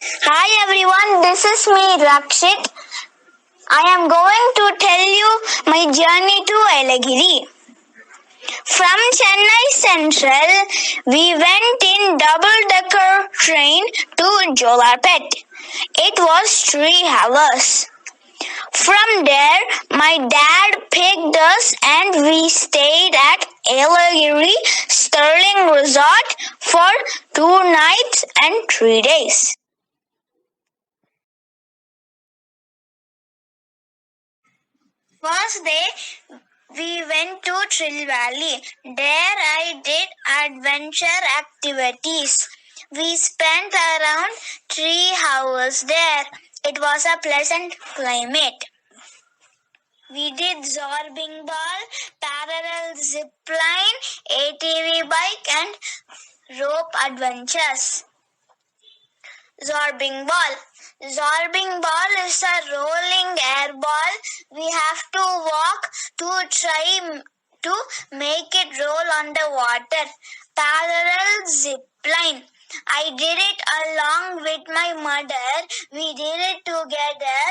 Hi everyone, this is me Rakshit. I am going to tell you my journey to Yelagiri. From Chennai Central, we went in double-decker train to Jolarpet. It was 3 hours. From there, my dad picked us and we stayed at Yelagiri Sterling Resort for 2 nights and 3 days. First day, we went to Trill Valley. There I did adventure activities. We spent around 3 hours there. It was a pleasant climate. We did zorbing ball, parallel zip line, ATV bike and rope adventures. Zorbing ball. Zorbing ball is a rolling air ball. We have to walk to try to make it roll on the water. Parallel zip line. I did it along with my mother. We did it together.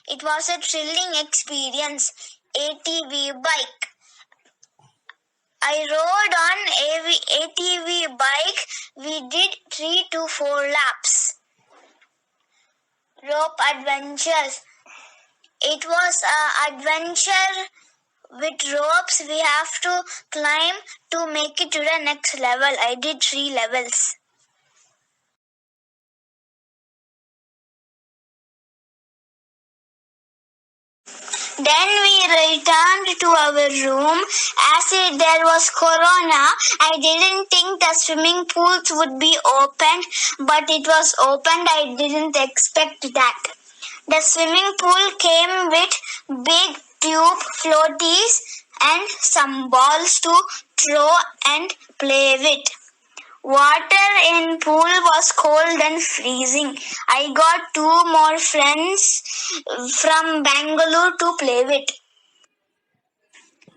It was a thrilling experience. ATV bike. I rode on ATV bike. We did 3 to 4 laps. Rope adventures. It was an adventure with ropes. We have to climb to make it to the next level. I did 3 levels. Then we returned to our room. As there was corona, I didn't think the swimming pools would be opened, but it was opened. I didn't expect that. The swimming pool came with big tube floaties and some balls to throw and play with. Water in pool was cold and freezing. I got 2 more friends from Bangalore to play with.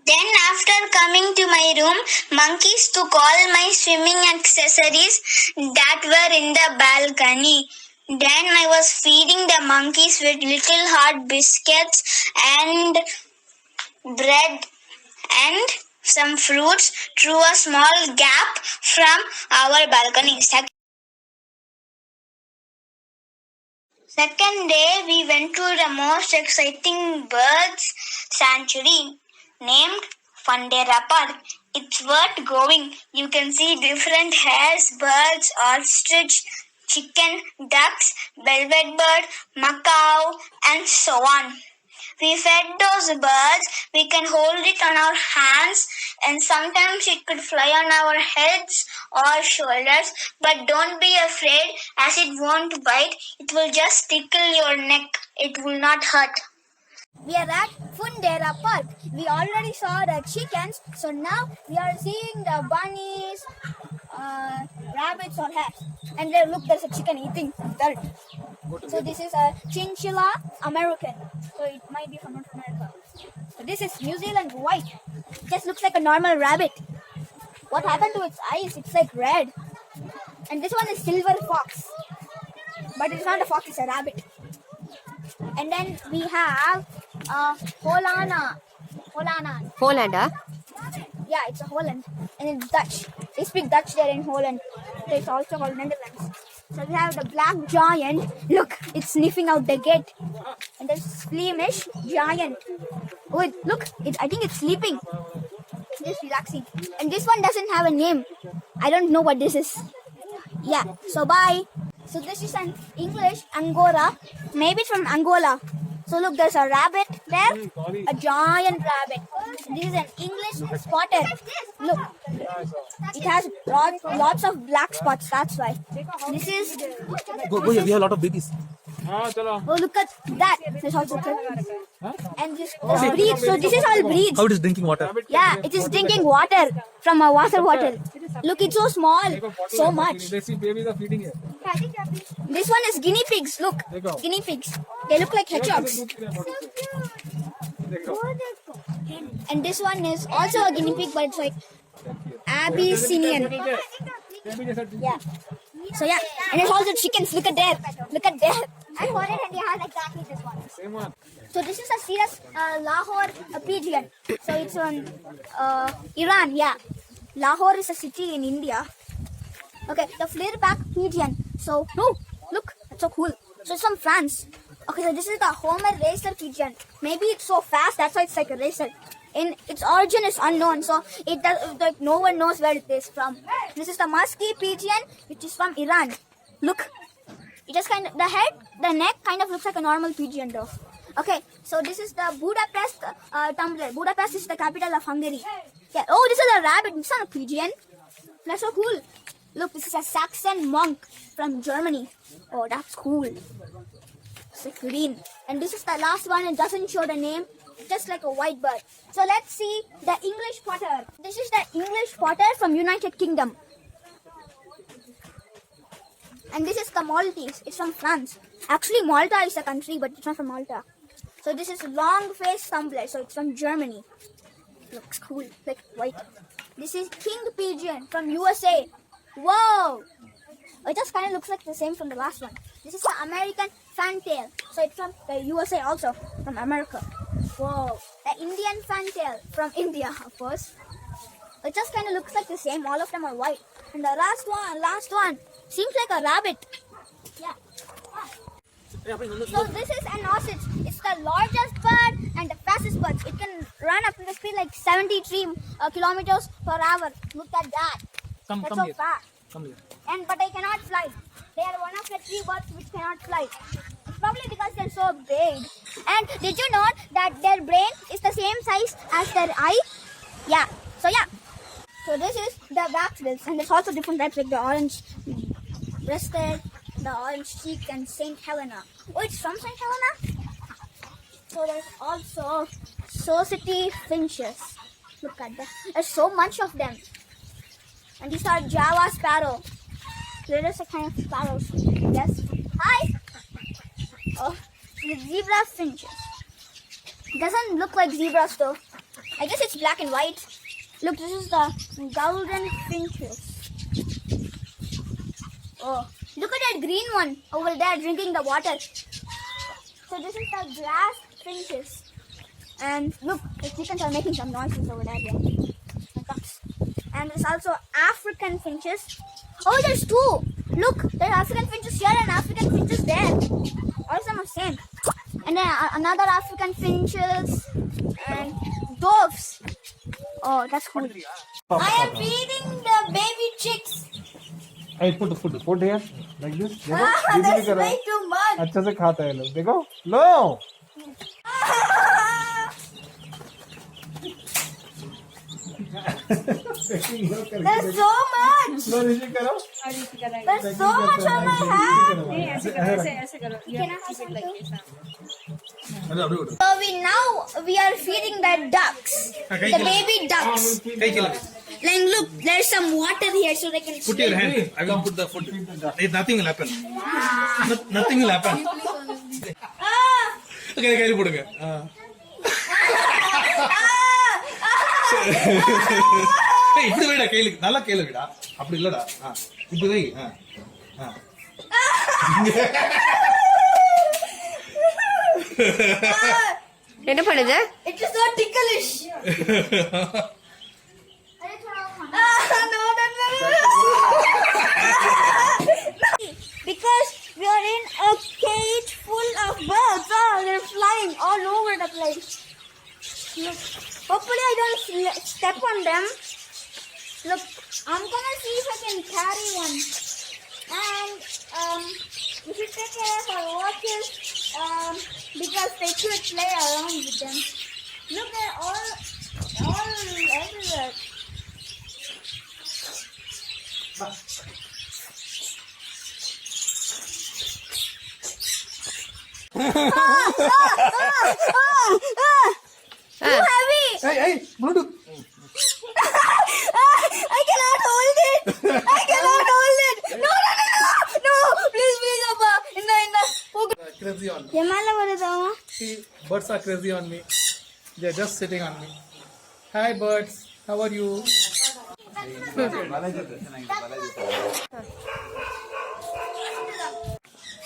Then after coming to my room, monkeys took all my swimming accessories that were in the balcony. Then I was feeding the monkeys with little hot biscuits and bread and some fruits through a small gap from our balcony. Second day, we went to the most exciting birds sanctuary named Fundera Park. It's worth going. You can see different hares, birds, ostrich, chicken, ducks, velvet bird, macaw, and so on. We fed those birds. We can hold it on our hands and sometimes it could fly on our heads or shoulders. But don't be afraid as it won't bite. It will just tickle your neck. It will not hurt. We are at Fundera Park. We already saw the chickens, so now we are seeing the bunnies, rabbits or hares. And there, look, there's a chicken eating dirt. So this is a chinchilla American. So it might be from North America. So this is New Zealand white. It just looks like a normal rabbit. What happened to its eyes? It's like red. And this one is silver fox. But it's not a fox, it's a rabbit. And then we have Holana. Hollander? Yeah, it's a Holland. And it's Dutch. They speak Dutch there in Holland. So it's also called Netherlands. So we have the black giant. Look, it's sniffing out the gate. And the Flemish giant. Oh, look, I think it's sleeping. It's just relaxing. And this one doesn't have a name. I don't know what this is. Yeah, so bye. So this is an English Angora. Maybe it's from Angola. So look, there's a rabbit there, a giant rabbit. This is an English spotted. Look, it has lots of black spots, that's why. This is... Go, we have a lot of babies. Oh, look at that. There's also... And this breeds. So this is all breeds. How it is drinking water? Yeah, it is drinking water from a water bottle. Look, it's so small. So much. They see babies are feeding it. This one is guinea pigs. Look, guinea pigs. They look like hedgehogs. And this one is also a guinea pig, but it's like Abyssinian. Yeah. So yeah, and there's also chickens. Look at there. Look at there. I bought it and it has exactly this one. Same one. So this is a serious Lahore pigeon. So it's on Iran. Yeah, Lahore is a city in India. Okay, the flare-back pigeon. So no, look, that's so cool. So it's from France. Okay, so this is the Homer racer pigeon. Maybe it's so fast, that's why it's like a racer. In its origin is unknown, so it does like no one knows where it is from. This is the musky pigeon, which is from Iran. Look, it just kind of the neck kind of looks like a normal pigeon though. Okay, so this is the Budapest tumbler. Budapest is the capital of Hungary. Yeah. Oh, this is a rabbit. It's not a pigeon. That's so cool. Look, this is a Saxon monk from Germany. Oh, that's cool. It's like green. And this is the last one. It doesn't show the name. Just like a white bird. So let's see the English potter. This is the English potter from United Kingdom. And this is the Maltese. It's from France. Actually, Malta is a country, but it's not from Malta. So this is long-faced tumbler. So it's from Germany. Looks cool, like white. This is king pigeon from USA. Whoa! It just kind of looks like the same from the last one. This is the American fantail. So it's from the USA also, from America. Whoa! The Indian fantail from India, of course. It just kind of looks like the same. All of them are white. And the last one, seems like a rabbit. Yeah. So this is an ostrich. It's the largest bird and the fastest bird. It can run up to the speed like 73 kilometers per hour. Look at that. That's Come so here. fast. Come here. But they cannot fly. They are one of the 3 birds which cannot fly. It's probably because they're so big. And did you know that their brain is the same size as their eye? Yeah. So yeah. So this is the waxbills, and there's also different types like the orange breasted, the orange cheek, and Saint Helena. Oh, it's from Saint Helena? So there's also society finches. Look at that. There's so much of them. And these are Java sparrow. They're just a kind of sparrows. Yes. Hi. Oh, the zebra finches. It doesn't look like zebras though. I guess it's black and white. Look, this is the golden finches. Oh, look at that green one over there drinking the water. So this is the grass finches. And look, the chickens are making some noises over there. Yeah. The ducks. And there's also African finches. Oh, there's 2. Look, there's African finches here and African finches there. All of them are same. And then another African finches and doves. Oh, that's cool. I am feeding the baby chicks. I put the food. Put here like this. देखो. That's way too much. अच्छे से खाता है लोग. देखो. लो. There's so much. लो नीचे करो. There's so much on my hand. So we are feeding the ducks, the baby ducks. Like look, there's some water here so they can Put your hand. I will put the food. Nothing will happen. Nothing will happen. Okay, கையில போடுங்க. ஏய் இப்படி வைடா கையில நல்லா கையில வைடா. அப்படி இல்லடா. இப்படி வை. என்ன பண்ணுது? It is so ticklish. No. Because we are in a cage full of birds. Oh, they're flying all over the place. Look, hopefully I don't step on them. Look, I'm gonna see if I can carry one. And we should take care of our watches because they could play around with them. Look, they're all everywhere. Too heavy! Hey, Bluetooth. I cannot hold it! No! Please, Abba! Crazy on me. Yamala varudama? See, birds are crazy on me. They're just sitting on me. Hi, birds. How are you?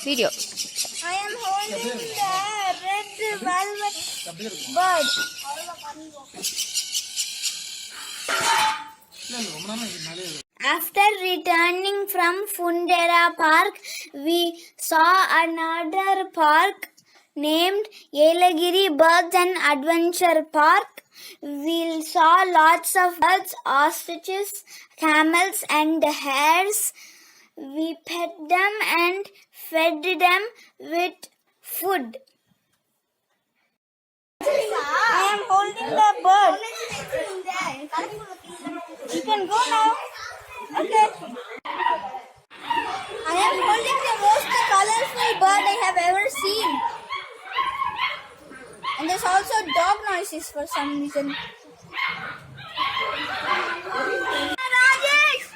Video. I am holding the red velvet bird. After returning from Fundera Park, we saw another park named Yelagiri Birds and Adventure Park. We saw lots of birds, ostriches, camels, and hares. We pet them and fed them with food. I am holding the bird. You can go now. Okay. I am holding the most colorful bird I have ever seen. And there's also dog noises for some reason. Rajesh!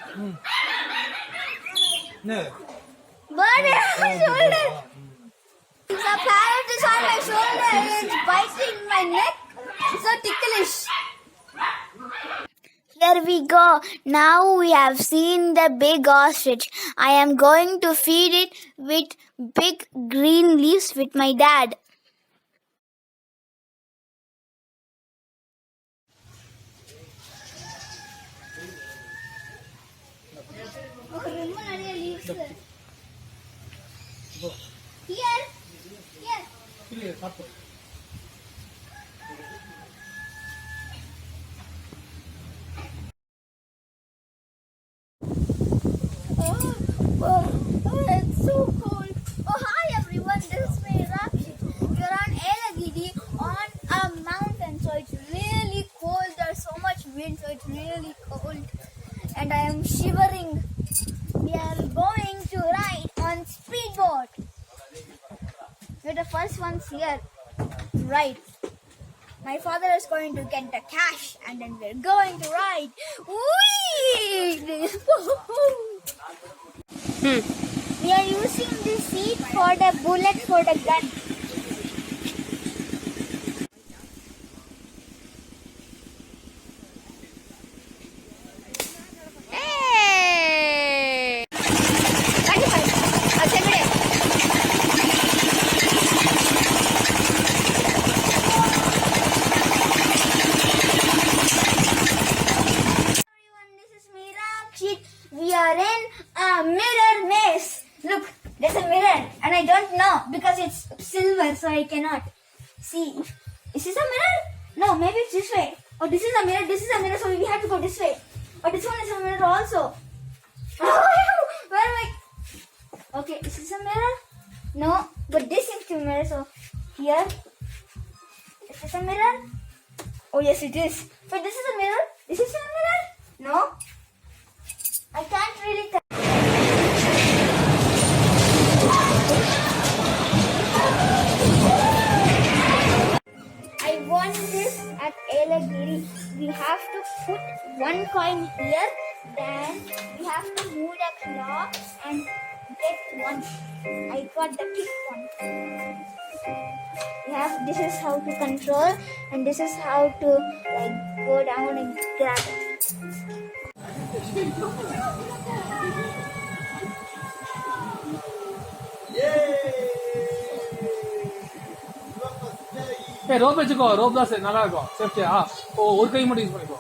No. Bird on my shoulder. It's a parrot is on my shoulder. It's biting my neck. It's so ticklish. Here we go. Now we have seen the big ostrich. I am going to feed it with big green leaves with my dad. Here. Here, apple. It's so cold. Oh, hi everyone. This is Yelagiri. We're on Yelagiri on a mountain, so it's really cold. There's so much wind, so it's really cold, and I am shivering. We are going to ride on speedboat. We're the first ones here. Right. My father is going to get the cash, and then we're going to ride. Whee! We are using this seat for the bullet for the gun. Hey! Everyone, this is Yelagiri. We are in a mirror maze. Look, there's a mirror, and I don't know because it's silver, so I cannot see. Is this a mirror? No, maybe it's this way. Oh, this is a mirror. This is a mirror, so we have to go this way. Oh, this one is a mirror also. Where am I? Okay, is this a mirror? No, but this is a mirror. So here, is this a mirror? Oh yes, it is. But this is a mirror. Is this a mirror? No, I can't really tell. I won this at Yelagiri. We have to put one coin here, then we have to move the claw and get one. I got the kick one. This is how to control, and this is how to go down and grab it. Hey, rope வச்சுக்கோ, rope தான் சரி நல்லா இருக்கும். சேஃப்டியா. ஓ, ஒரு கை மட்டும் use பண்ணிக்கோ.